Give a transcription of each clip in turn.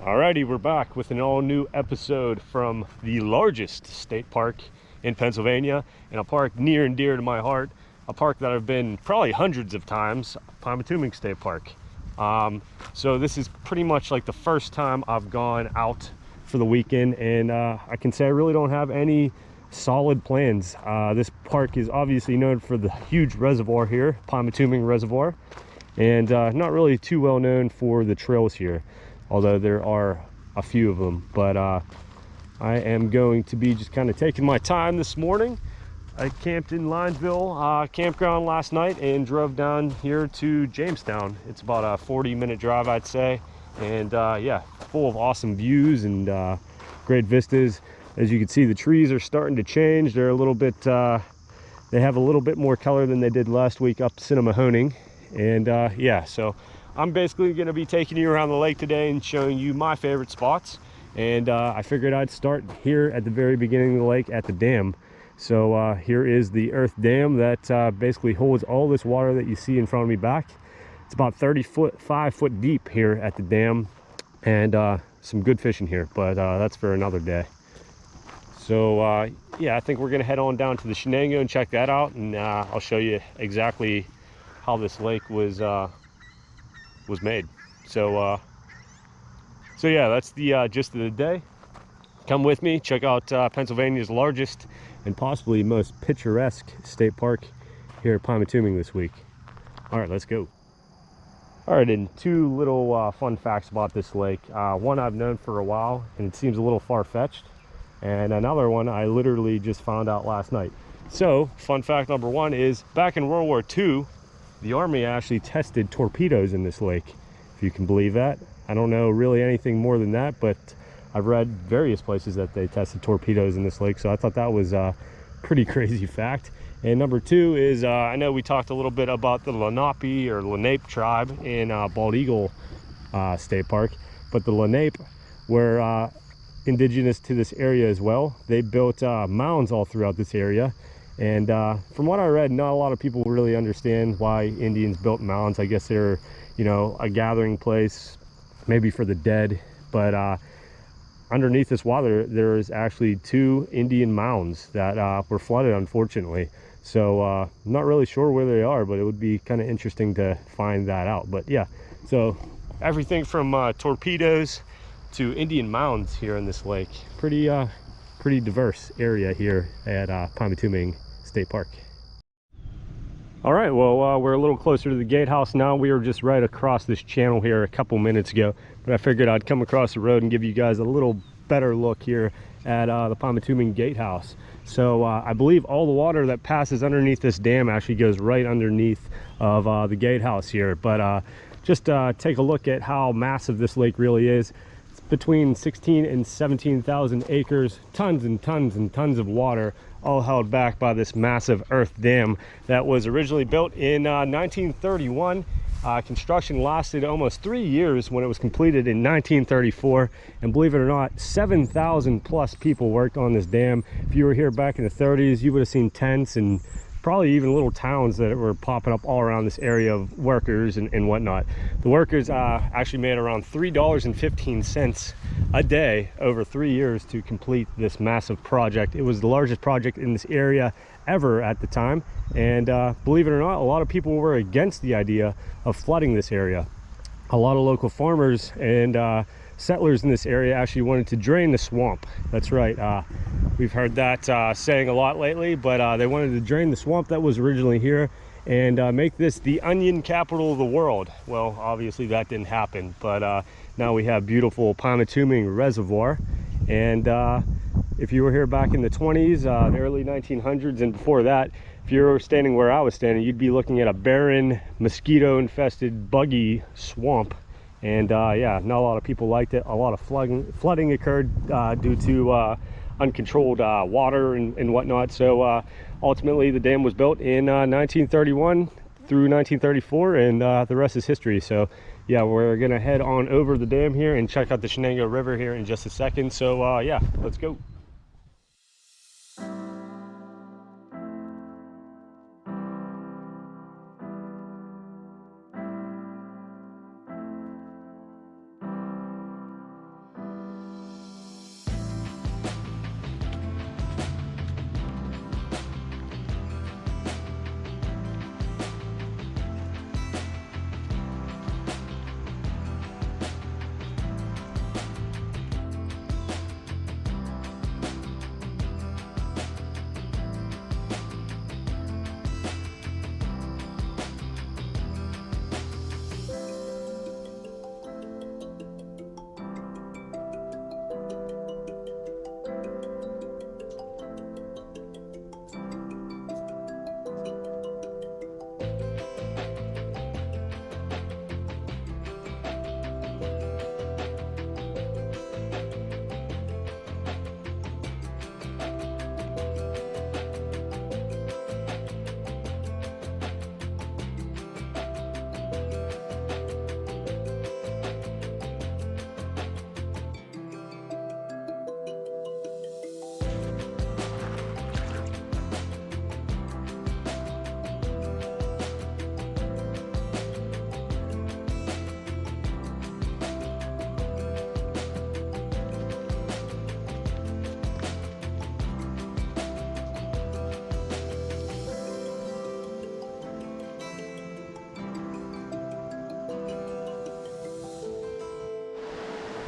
Alrighty, we're back with an all-new episode from the largest state park in Pennsylvania, and a park near and dear to my heart, a park that I've been probably hundreds of times, Pymatuning State Park. So this is pretty much like the first time I've gone out for the weekend, and I can say I really don't have any solid plans. This park is obviously known for the huge reservoir here, Pymatuning Reservoir, and not really too well known for the trails here, although there are a few of them. But I am going to be just kind of taking my time this morning. I camped in Linesville campground last night and drove down here to Jamestown. It's about a 40-minute drive, I'd say, and yeah, full of awesome views and great vistas. As you can see, the trees are starting to change. They're a little bit they have a little bit more color than they did last week up Cinemahoning. And yeah, so I'm basically going to be taking you around the lake today and showing you my favorite spots. And I figured I'd start here at the very beginning of the lake at the dam. So here is the earth dam that basically holds all this water that you see in front of me back. It's about 5 foot deep here at the dam, and some good fishing here, but that's for another day. So yeah, I think we're going to head on down to the Chenango and check that out, and I'll show you exactly how this lake was made. So so yeah, that's the gist of the day. Come with me, check out Pennsylvania's largest and possibly most picturesque state park here at Pymatuning this week. All right, let's go. All right, and two little fun facts about this lake. One I've known for a while, and it seems a little far-fetched, and another one I literally just found out last night. So fun fact number one is, back in World War II, the Army actually tested torpedoes in this lake, if you can believe that. I don't know really anything more than that, but I've read various places that they tested torpedoes in this lake, so I thought that was a pretty crazy fact. And number two is, I know we talked a little bit about the Lenape or Lenape tribe in Bald Eagle State Park, but the Lenape were indigenous to this area as well. They built mounds all throughout this area, and from what I read, not a lot of people really understand why Indians built mounds. I guess they're, you know, a gathering place maybe for the dead, but underneath this water there's actually 2 Indian mounds that were flooded, unfortunately. So not really sure where they are, but it would be kind of interesting to find that out. But yeah, so everything from torpedoes to Indian mounds here in this lake. Pretty diverse area here at Pymatuning State Park. All right, well, we're a little closer to the gatehouse now. We were just right across this channel here a couple minutes ago, but I figured I'd come across the road and give you guys a little better look here at the Pymatuning gatehouse. So I believe all the water that passes underneath this dam actually goes right underneath of the gatehouse here. But just take a look at how massive this lake really is. It's between 16 and 17,000 acres, tons and tons and tons of water, all held back by this massive earth dam that was originally built in 1931. Construction lasted almost 3 years when it was completed in 1934, and believe it or not, 7,000 plus people worked on this dam. If you were here back in the 30s, you would have seen tents and probably even little towns that were popping up all around this area of workers and whatnot. The workers actually made around $3.15 a day over 3 years to complete this massive project. It was the largest project in this area ever at the time, and believe it or not, a lot of people were against the idea of flooding this area. A lot of local farmers and settlers in this area actually wanted to drain the swamp. That's right, we've heard that saying a lot lately, but they wanted to drain the swamp that was originally here and make this the onion capital of the world. Well, obviously that didn't happen, but now we have beautiful Pymatuning Reservoir. And if you were here back in the 20s, the early 1900s, and before that, if you were standing where I was standing, you'd be looking at a barren, mosquito-infested, buggy swamp. And yeah, not a lot of people liked it. A lot of flooding occurred due to uncontrolled water and whatnot. So ultimately, the dam was built in 1931 through 1934, and the rest is history. So yeah, we're gonna head on over the dam here and check out the Chenango River here in just a second. So yeah, let's go.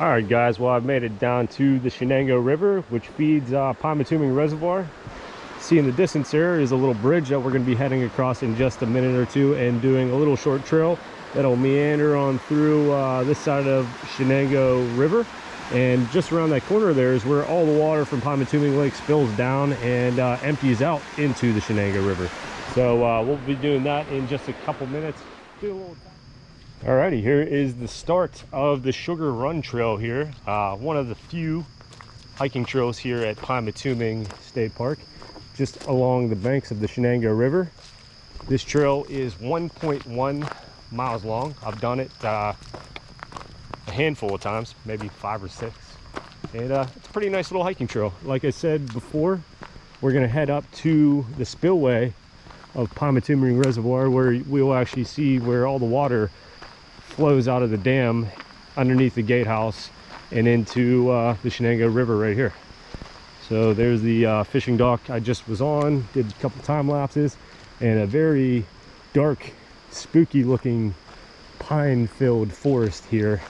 All right, guys. Well, I've made it down to the Chenango River, which feeds Pymatuning Reservoir. See in the distance there is a little bridge that we're going to be heading across in just a minute or two, and doing a little short trail that'll meander on through this side of Chenango River. And just around that corner there is where all the water from Pymatuning Lake spills down and empties out into the Chenango River. So we'll be doing that in just a couple minutes. Alrighty, here is the start of the Sugar Run Trail here. One of the few hiking trails here at Pymatuning State Park, just along the banks of the Chenango River. This trail is 1.1 miles long. I've done it a handful of times, maybe 5 or 6. And it's a pretty nice little hiking trail. Like I said before, we're gonna head up to the spillway of Pymatuning Reservoir, where we will actually see where all the water flows out of the dam underneath the gatehouse and into the Chenango River right here. So there's the fishing dock I just was on, did a couple time lapses, and a very dark, spooky looking pine filled forest here.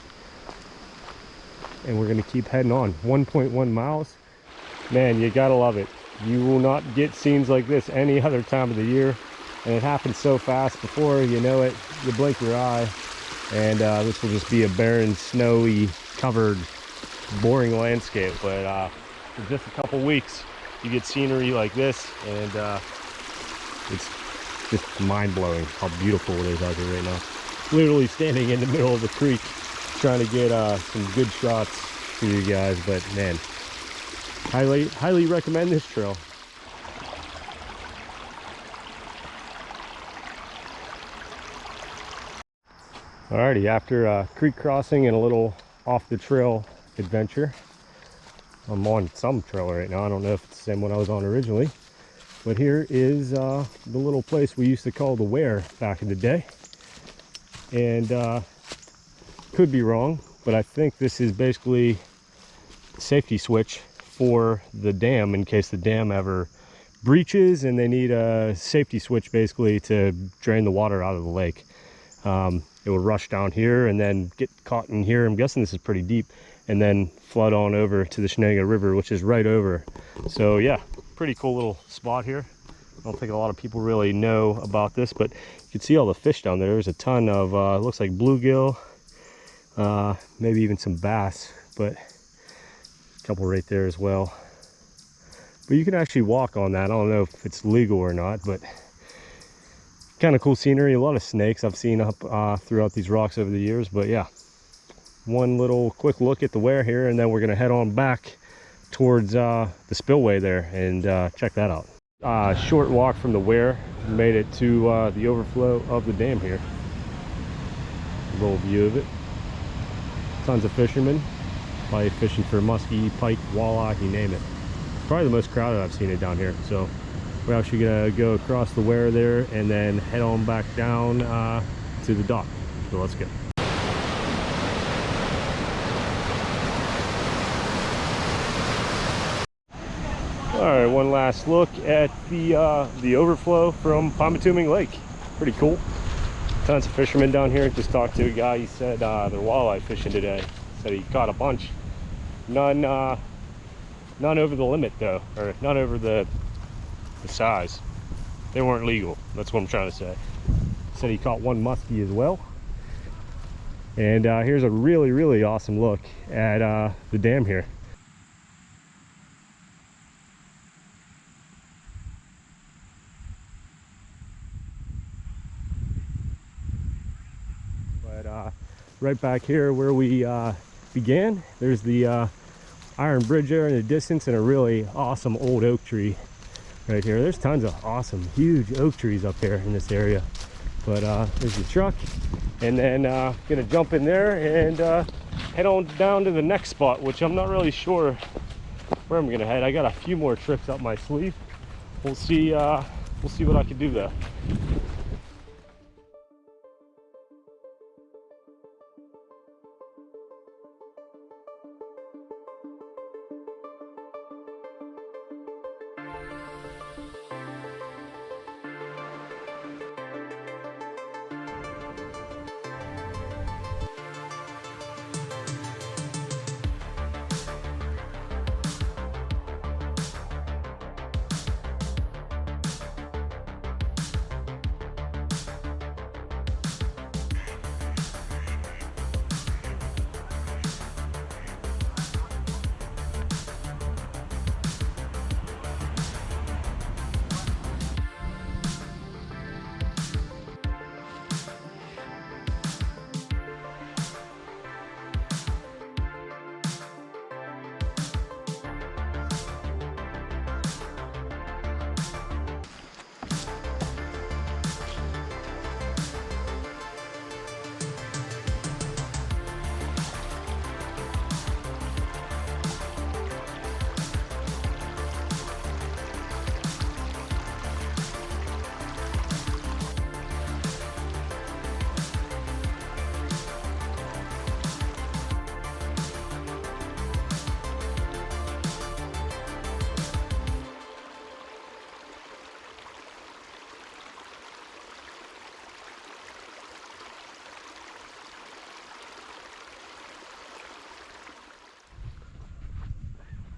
And we're gonna keep heading on. 1.1 miles. Man, you gotta love it. You will not get scenes like this any other time of the year, and it happens so fast. Before you know it, you blink your eye and this will just be a barren, snowy covered, boring landscape. But for just a couple weeks you get scenery like this, and it's just mind-blowing how beautiful it is out here right now. Literally standing in the middle of the creek trying to get some good shots for you guys. But man, highly recommend this trail. Alrighty, after a creek crossing and a little off the trail adventure, I'm on some trail right now. I don't know if it's the same one I was on originally, but here is the little place we used to call the Ware back in the day. And could be wrong, but I think this is basically a safety switch for the dam in case the dam ever breaches and they need a safety switch basically to drain the water out of the lake. It will rush down here and then get caught in here. I'm guessing this is pretty deep, and then flood on over to the Chenango River, which is right over. So yeah, pretty cool little spot here. I don't think a lot of people really know about this, but you can see all the fish down there. There's a ton of looks like bluegill, maybe even some bass, but a couple right there as well. But you can actually walk on that. I don't know if it's legal or not, but kind of cool scenery. A lot of snakes I've seen up throughout these rocks over the years. But yeah, one little quick look at the Ware here, and then we're gonna head on back towards the spillway there and check that out. Short walk from the Ware, made it to the overflow of the dam here. A little view of it. Tons of fishermen, probably fishing for muskie, pike, walleye, you name it. Probably the most crowded I've seen it down here. So we're actually gonna go across the Ware there and then head on back down to the dock. So let's go. All right, one last look at the overflow from Pymatuning Lake. Pretty cool. Tons of fishermen down here. Just talked to a guy. He said they're walleye fishing today. Said he caught a bunch. None over the limit though, or none over the size. They weren't legal. That's what I'm trying to say. Said he caught one muskie as well. And here's a really awesome look at the dam here. But right back here where we began, there's the iron bridge there in the distance, and a really awesome old oak tree right here. There's tons of awesome huge oak trees up there in this area. But there's the truck, and then gonna jump in there and head on down to the next spot, which I'm not really sure where I'm gonna head. I got a few more tricks up my sleeve. We'll see what I can do there.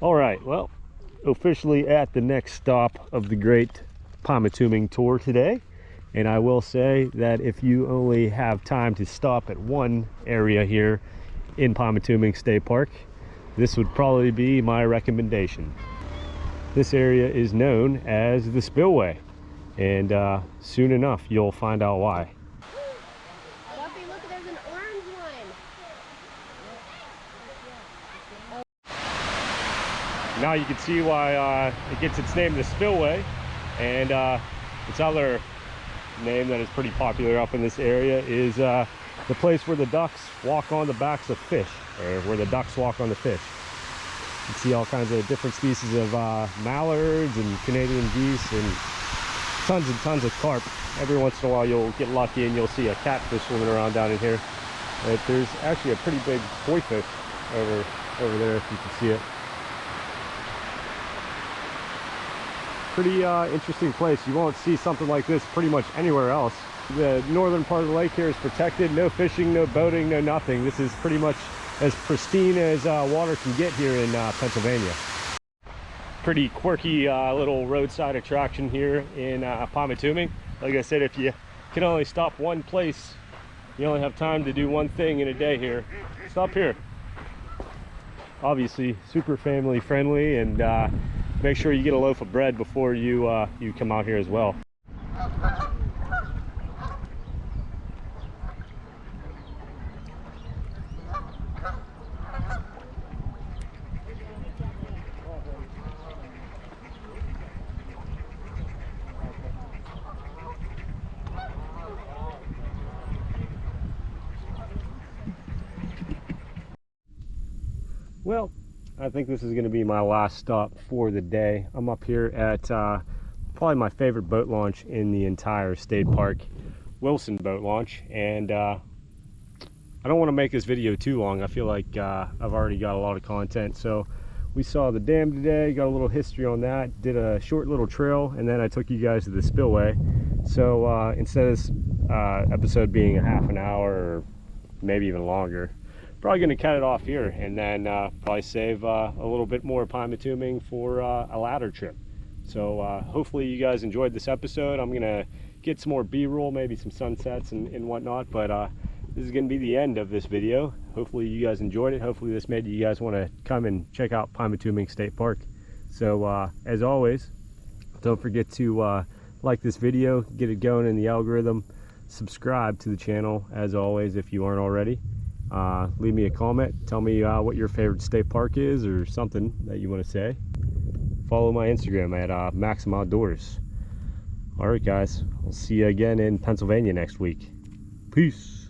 All right, well, officially at the next stop of the great Pymatuning tour today. And I will say that if you only have time to stop at one area here in Pymatuning State Park, this would probably be my recommendation. This area is known as the Spillway, and soon enough you'll find out why. Duffy, look, there's an orange one. Now you can see why it gets its name, the Spillway, and its other name that is pretty popular up in this area is the place where the ducks walk on the backs of fish, or where the ducks walk on the fish. You can see all kinds of different species of mallards and Canadian geese and tons of carp. Every once in a while you'll get lucky and you'll see a catfish swimming around down in here. But there's actually a pretty big koi fish over there, if you can see it. Pretty interesting place. You won't see something like this pretty much anywhere else. The northern part of the lake here is protected. No fishing, no boating, no nothing. This is pretty much as pristine as water can get here in Pennsylvania. Pretty quirky little roadside attraction here in Pymatuning. Like I said, if you can only stop one place, you only have time to do one thing in a day here, stop here. Obviously super family friendly, and make sure you get a loaf of bread before you you come out here as well. Well, I think this is going to be my last stop for the day. I'm up here at probably my favorite boat launch in the entire state park, Wilson Boat Launch, and I don't want to make this video too long. I feel like I've already got a lot of content. So we saw the dam today, got a little history on that, did a short little trail, and then I took you guys to the Spillway. So instead of this episode being a half an hour or maybe even longer, probably going to cut it off here, and then probably save a little bit more Pymatuning for a ladder trip. So hopefully you guys enjoyed this episode. I'm going to get some more B-roll, maybe some sunsets and whatnot, but this is going to be the end of this video. Hopefully you guys enjoyed it. Hopefully this made you guys want to come and check out Pymatuning State Park. So as always, don't forget to like this video, get it going in the algorithm, subscribe to the channel as always if you aren't already. Leave me a comment, tell me what your favorite state park is or something that you want to say. Follow my Instagram at Maksim Outdoors. Alright guys, I'll see you again in Pennsylvania next week. Peace.